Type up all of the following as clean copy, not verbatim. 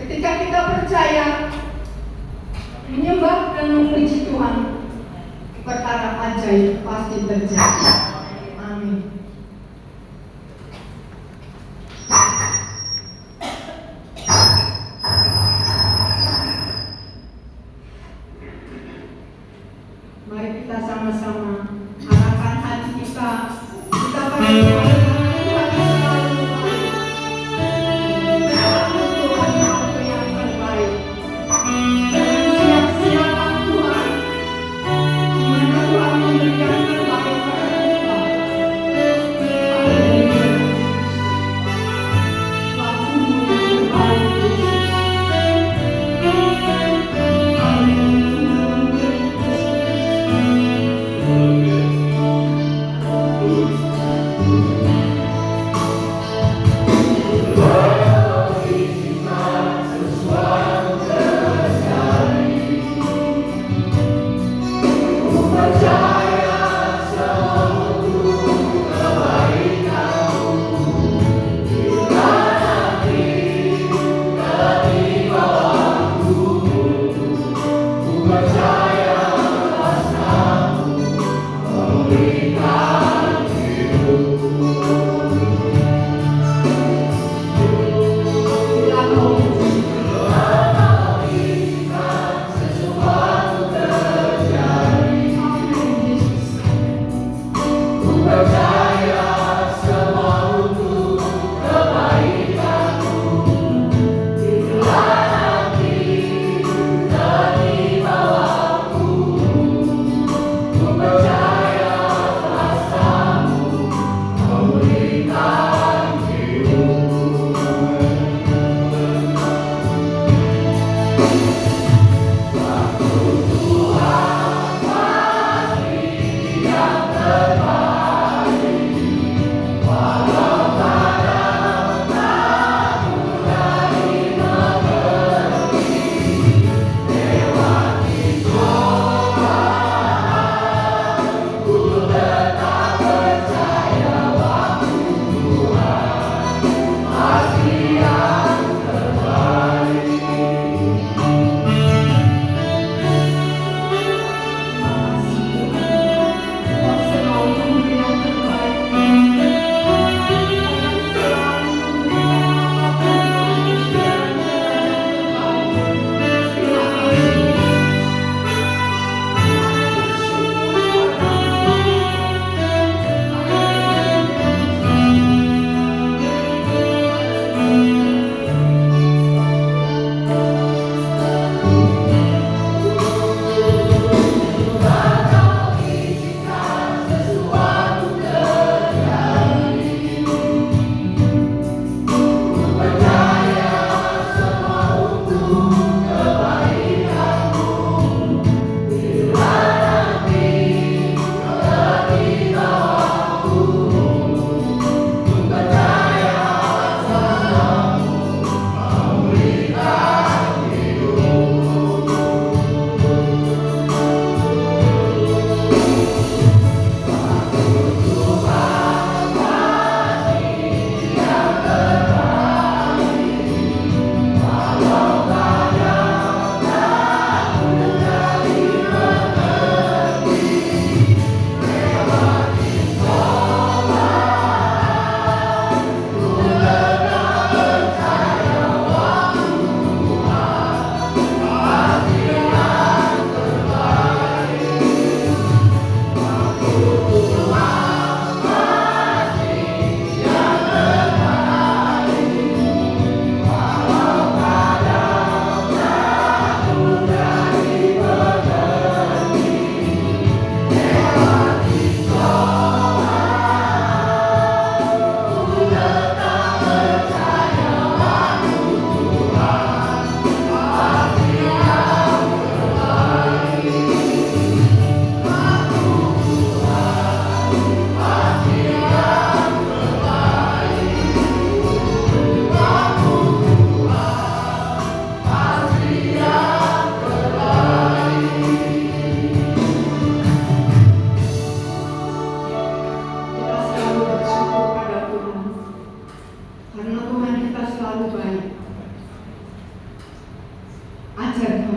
Ketika kita percaya, menyembah dan memuji Tuhan, perkara ajaib pasti terjadi. Amin. Mari kita sama-sama arahkan hati kita pada Tuhan selalu baik. Tuhan apa yang terbaik. Siap-siapkan Tuhan. Di mana Tuhan memberikan terbaik pada kita.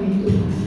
kami Tuhan.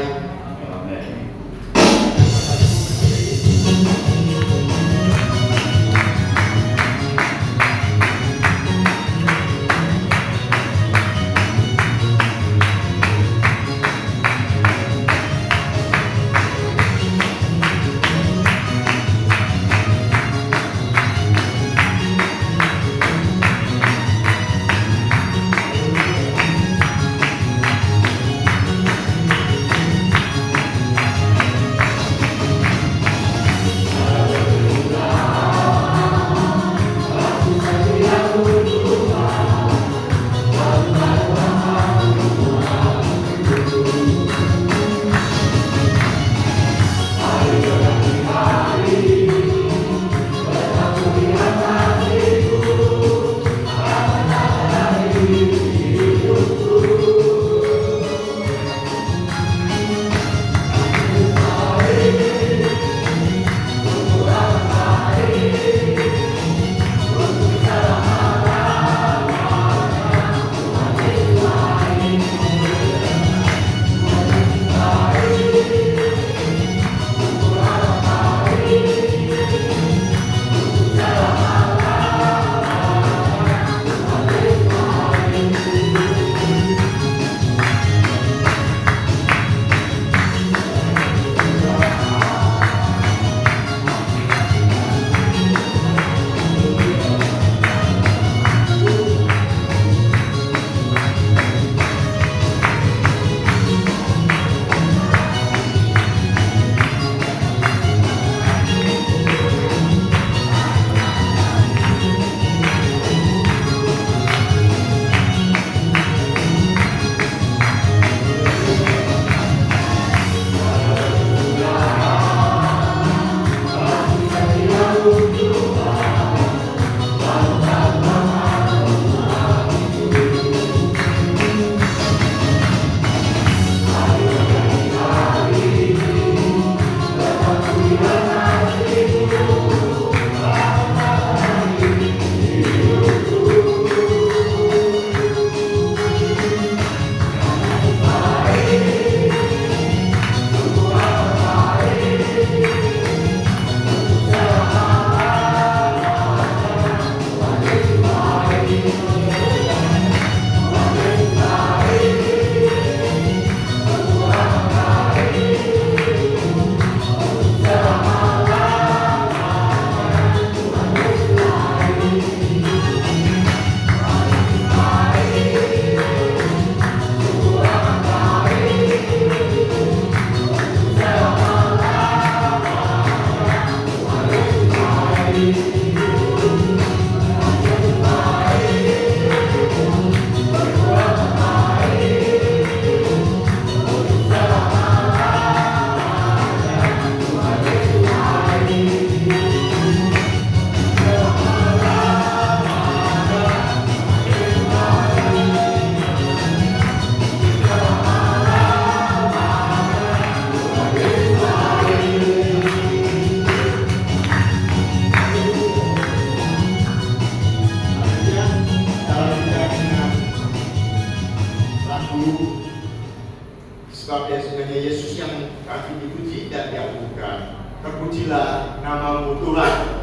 baik. Amin. Sebab dia sebenarnya Yesus yang kami dipuji dan diagungkan. Terpujilah namamu Tuhan.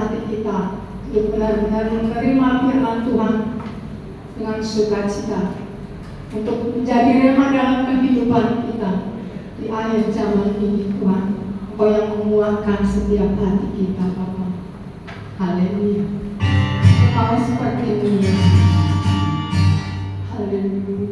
hati kita untuk benar-benar menerima firman Tuhan dengan sukacita, untuk menjadi rema dalam kehidupan kita di akhir zaman ini. Tuhan, Engkau yang menguatkan setiap hati kita, Bapa. Haleluya. Engkau seperti ini. Haleluya.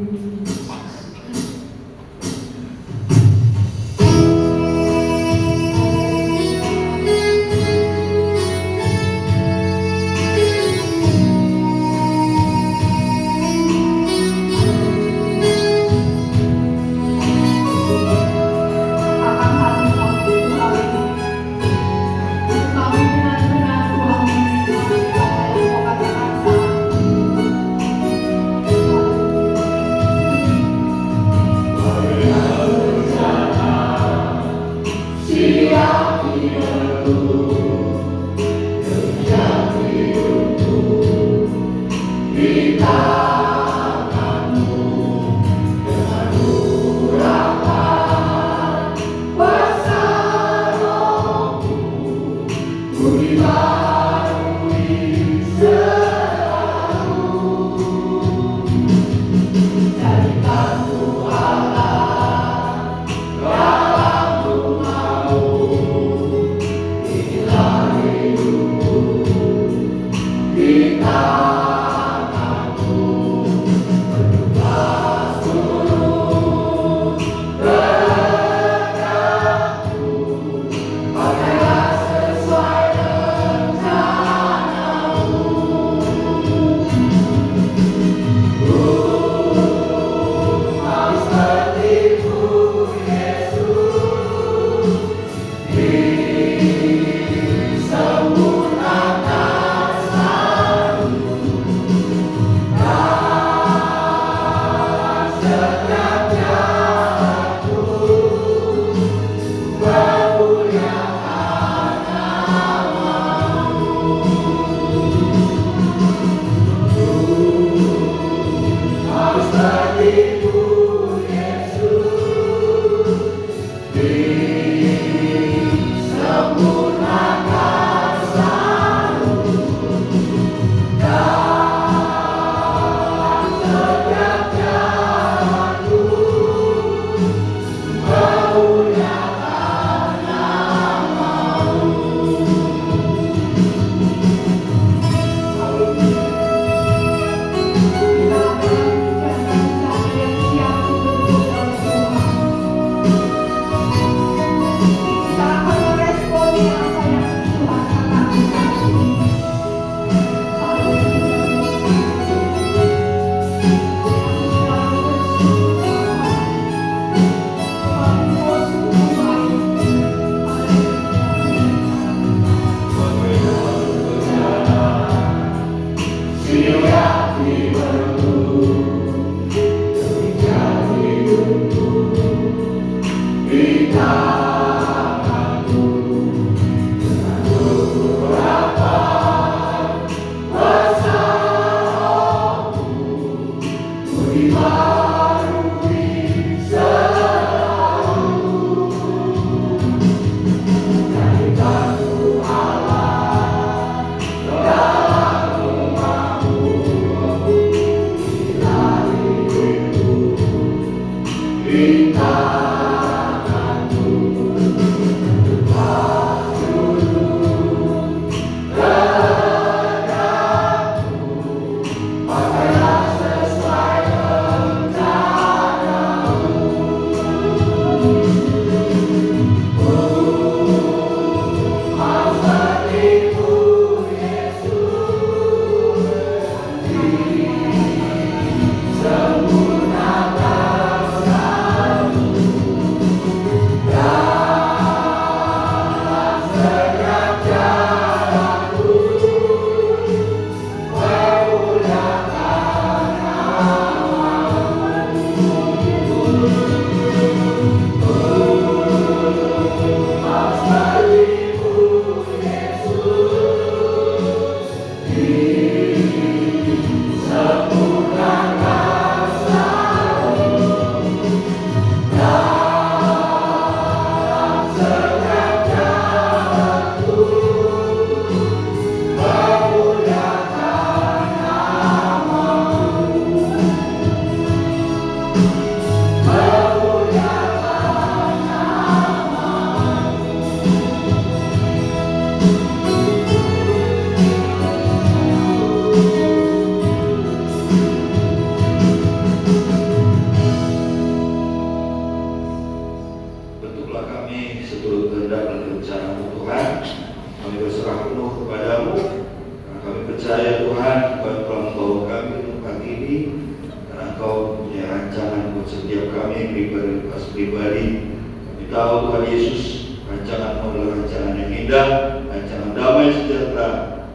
pribadi. Kami tahu Tuhan Yesus, rancangan-Mu adalah rancangan yang indah, rancangan damai sejahtera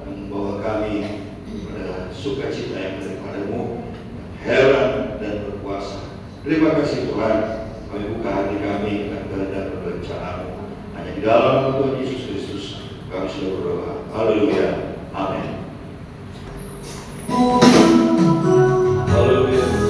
yang membawa kami pada sukacita yang daripada-Mu, heran dan berkuasa. Terima kasih Tuhan, kami buka hati kami akan kehendak dan rencana-Mu. Hanya di dalam nama Tuhan Yesus Kristus kami sudah berdoa. Haleluya. Amin. Haleluya.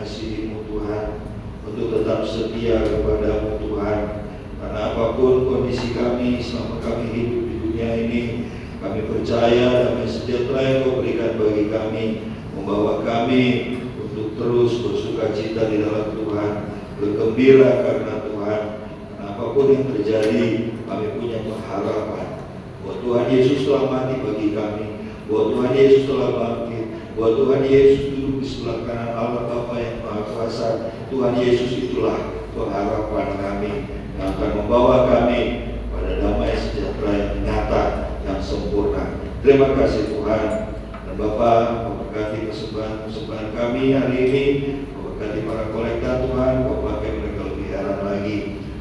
mengasihi-Mu Tuhan, untuk tetap setia kepada-Mu Tuhan. Karena apapun kondisi kami selama kami hidup di dunia ini, kami percaya damai sejahtera yang Kau berikan bagi kami membawa kami untuk terus bersukacita di dalam Tuhan, bergembira karena Tuhan. Karena apapun yang terjadi, kami punya pengharapan bahwa Tuhan Yesus telah mati bagi kami, bahwa Tuhan Yesus telah bangkit, bahwa Tuhan Yesus duduk di sebelah kanan Allah Bapa yang Maha Kuasa. Tuhan Yesus itulah pengharapan kami yang akan membawa kami pada damai sejahtera yang nyata, yang sempurna. Terima kasih Tuhan. Dan Bapa, memberkati persembahan kami hari ini, memberkati para kolektor Tuhan, Kau pakai mereka lebih heran lagi.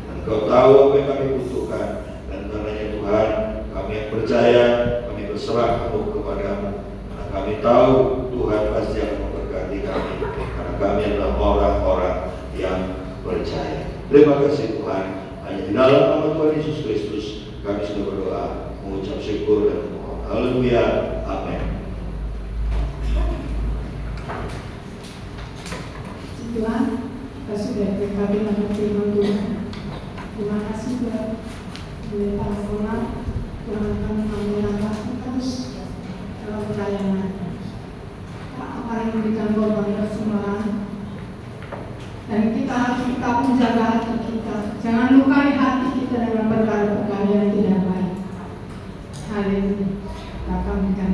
Dan Kau tahu apa yang kami butuhkan. Dan karenanya Tuhan, kami yang percaya, kami berserah penuh kepada-Mu. Karena kami tahu Tuhan pasti akan memberkati kami. Karena kami adalah orang-orang yang percaya. Terima kasih Tuhan. Hanya di dalam nama Tuhan Yesus Kristus kami sudah berdoa, mengucap syukur dan memohon. Haleluya. Amin. Tuhan, kita sudah berkali dalam firman Tuhan. Terima kasih Tuhan. Oleh para orang, Tuhan kami menambahkan terus dalam pelayanan. Apa yang memberikan korban persembahan. Dan kita harus tetap menjaga hati kita. Jangan lukai hati kita dengan perkara-perkara yang tidak baik. Haleluya. Kita akan berikan.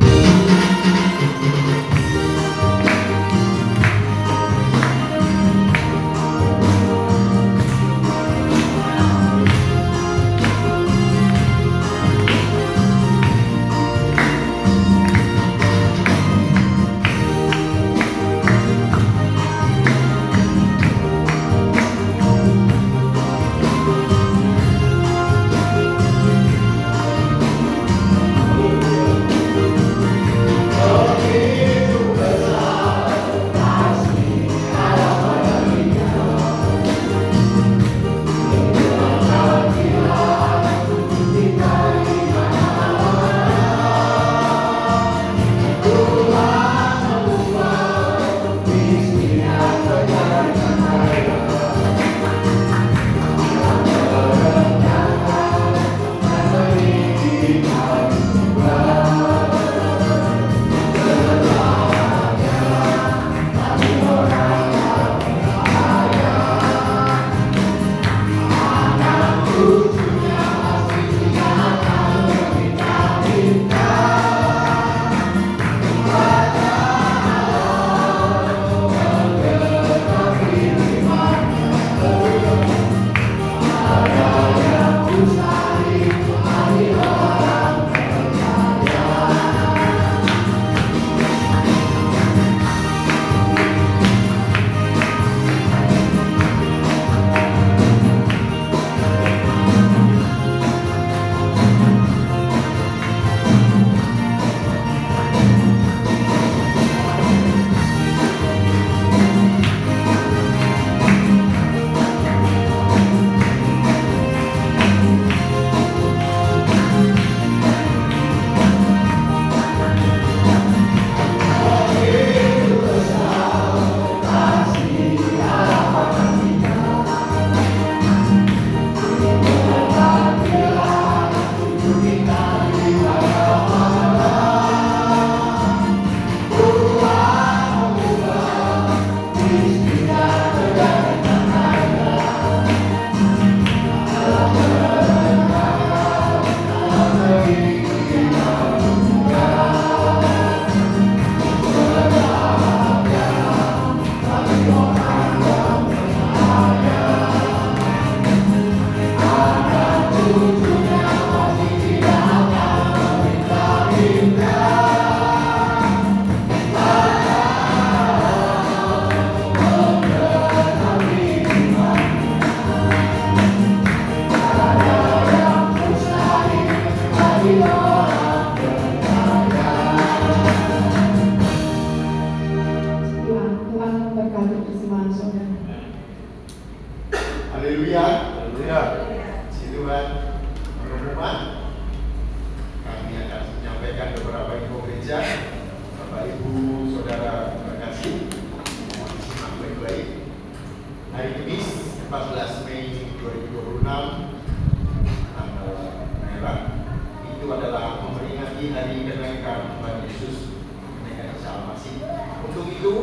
di hari kenaikan Tuhan Yesus, kenaikan Isa Al-Masih. Untuk itu,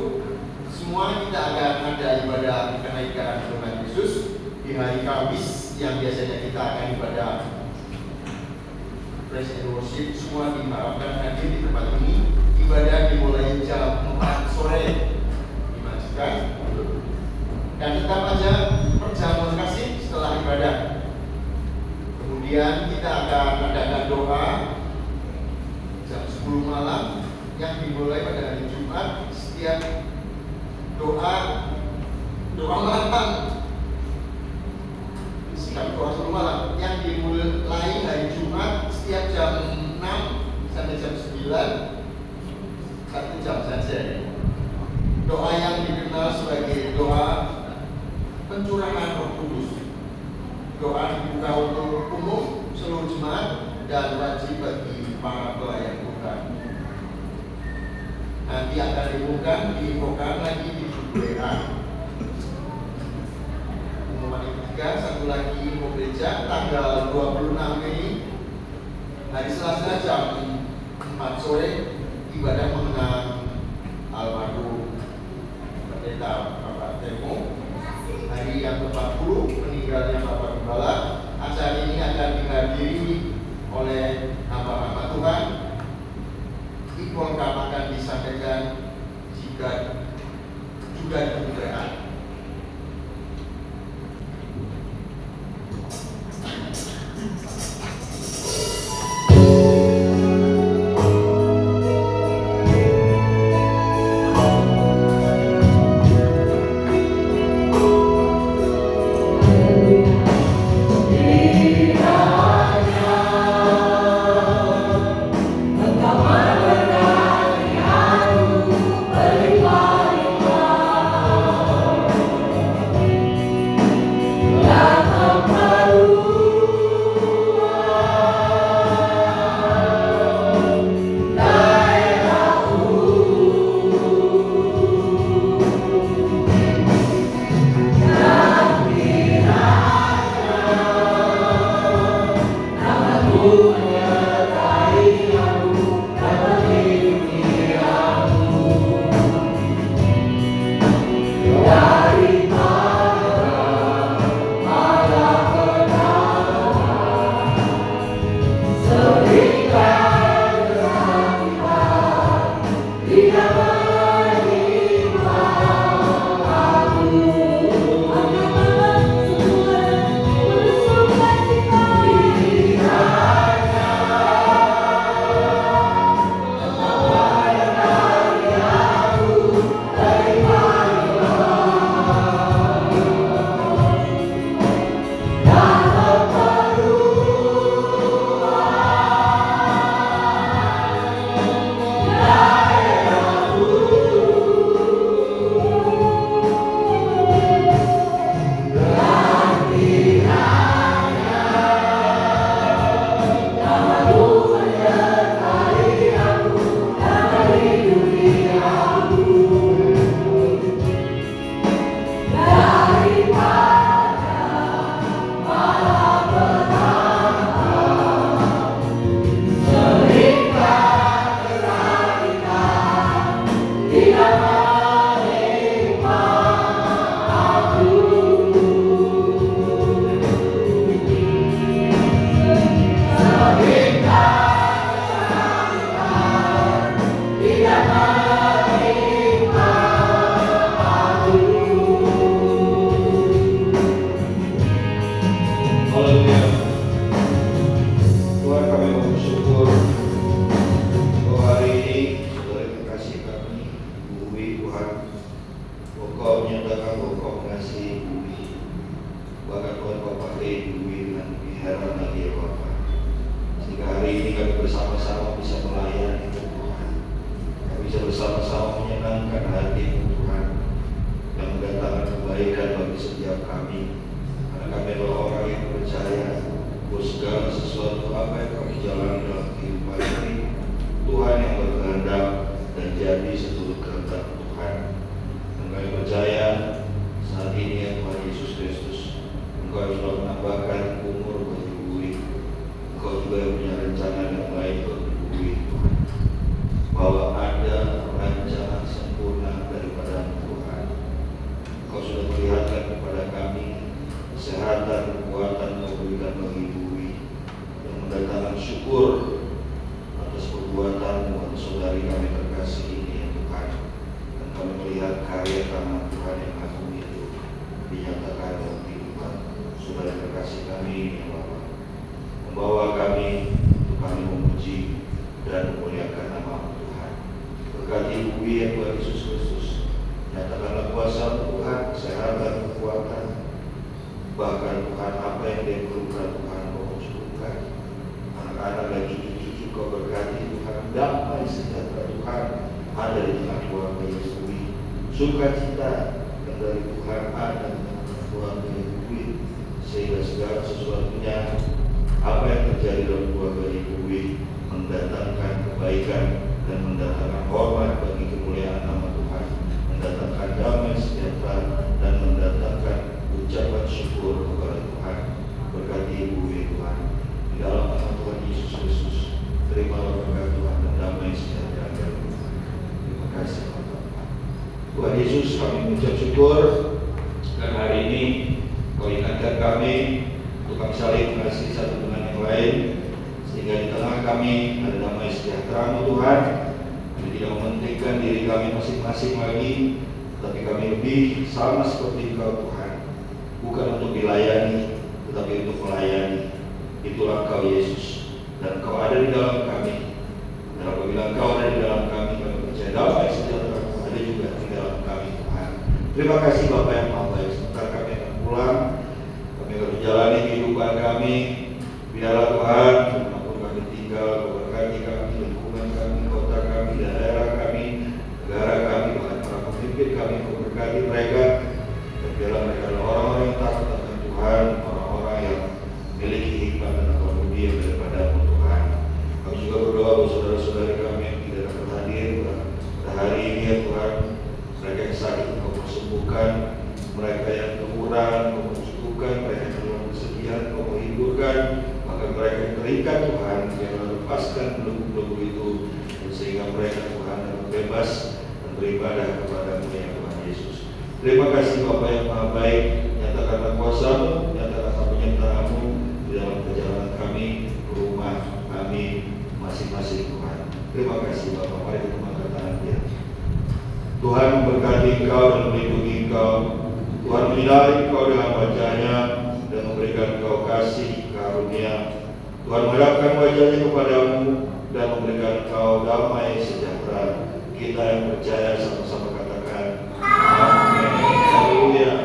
semua kita akan ada ibadah kenaikan Tuhan Yesus di hari Kamis yang biasanya kita akan ibadah praise and worship. Semua diharapkan hadir di tempat ini. Ibadah dimulai jam 4 sore, dimajukan, dan tetap aja perjamuan kasih setelah ibadah. Kemudian kita akan adakan doa jam 10 malam yang dimulai pada hari Jumat. Setiap doa malam, setiap doa 10 malam yang dimulai hari Jumat setiap jam 6 sampai jam 9, 1 jam saja. Doa yang dikenal sebagai doa pencurahan Roh Kudus. Doa dibuka untuk umum seluruh jemaat dan wajib bagi para pelayan Tuhan. Nanti akan diinfokan lagi di grup WA. Pengumuman yang ketiga, satu lagi info gereja tanggal 26 Mei hari Selasa jam 4 sore ibadah mengenang almarhum Pendeta Bapak Temo. Hari yang ke-40 meninggalnya Bapak Gembala. Acara ini akan dihadiri oleh hamba-hamba Tuhan. Iqbal akan disampaikan jika juga diperlukan. Engkau juga punya rencana yang baik untuk Bumi. syukur atas perbuatan-Mu atas saudari kami terkasih ini ya Tuhan. Dan kami melihat karya tangan Tuhan yang agung itu dinyatakan dalam kehidupan saudara terkasih kami ya Bapa. Membawa kami untuk kami memuji dan memuliakan nama Tuhan. Berkati Ibu ya Tuhan Yesus Kristus. Nyatakanlah kuasa Tuhan, kesehatan, kekuatan. Bahkan Tuhan apa yang dia perlukan Tuhan Kau cukupkan. Anak-anak lagi dididik Kau berkati Tuhan. Damai sejahtera Tuhan ada di tengah keluarga Yesui. Sukacita yang dari Tuhan ada di tengah keluarga Yesui. Sehingga segala sesuatunya apa yang terjadi dalam keluarga Yesui mendatangkan kebaikan dan mendatangkan hormat bagi kemuliaan nama Tuhan, mendatangkan damai sejahtera dan mendatangkan ucapan syukur kepada Tuhan. Berkati Ibu ya Tuhan, di dalam nama Tuhan Yesus Kristus, terimalah berkat Tuhan dan damai sejahtera dari Tuhan. Terima kasih Tuhan. Tuhan Yesus, kami mengucap syukur dan hari ini Kau ingatkan kami untuk kami saling mengasihi satu dengan yang lain, sehingga di tengah kami ada damai sejahtera-Mu Tuhan. Kami tidak mementingkan diri kami masing-masing lagi, tapi kami lebih sama seperti Engkau Tuhan, bukan untuk dilayani, tetapi untuk melayani. Itulah Engkau Yesus, dan Engkau ada di dalam kami. Dan apabila Engkau ada di dalam kami, kami percaya damai sejahtera ada juga di dalam kami Tuhan. Terima kasih Bapa yang Maha Baik. Sebentar kami akan pulang, kami akan menjalani kehidupan kami. Biarlah Tuhan, dimanapun kami tinggal, Kau berkati kami, lingkungan kami, kota kami, daerah kami, negara kami, bahkan para pemimpin kami, Kau berkati mereka. Dan biarlah mereka adalah orang-orang yang takut akan Tuhan, orang-orang yang memiliki hikmat dan akal budi yang daripada-Mu Tuhan. Kami juga berdoa buat saudara-saudari kami yang tidak dapat hadir pada hari ini ya Tuhan. Mereka yang sakit Kau sembuhkan, mereka yang kekurangan Kau cukupkan, mereka yang dalam kesedihan Kau menghiburkan, bahkan mereka yang terikat Tuhan, biarlah lepaskan belenggu-belenggu itu, sehingga mereka Tuhan dapat bebas dan beribadah kepada-Mu ya Tuhan Yesus. Terima kasih Bapa yang Maha Baik, nyatakanlah kuasa-Mu, nyatakanlah penyertaan-Mu di dalam perjalanan kami ke rumah kami masing-masing Tuhan. Terima kasih Bapa, mari kita mengangkat tangan kita. Tuhan memberkati Engkau dan melindungi Engkau. Tuhan menyinari Engkau dengan wajah-Nya dan memberikan Engkau kasih karunia. Tuhan menghadapkan wajah-Nya kepadamu dan memberikan Engkau damai sejahtera. Kita yang percaya sama-sama katakan Amin. Haleluya.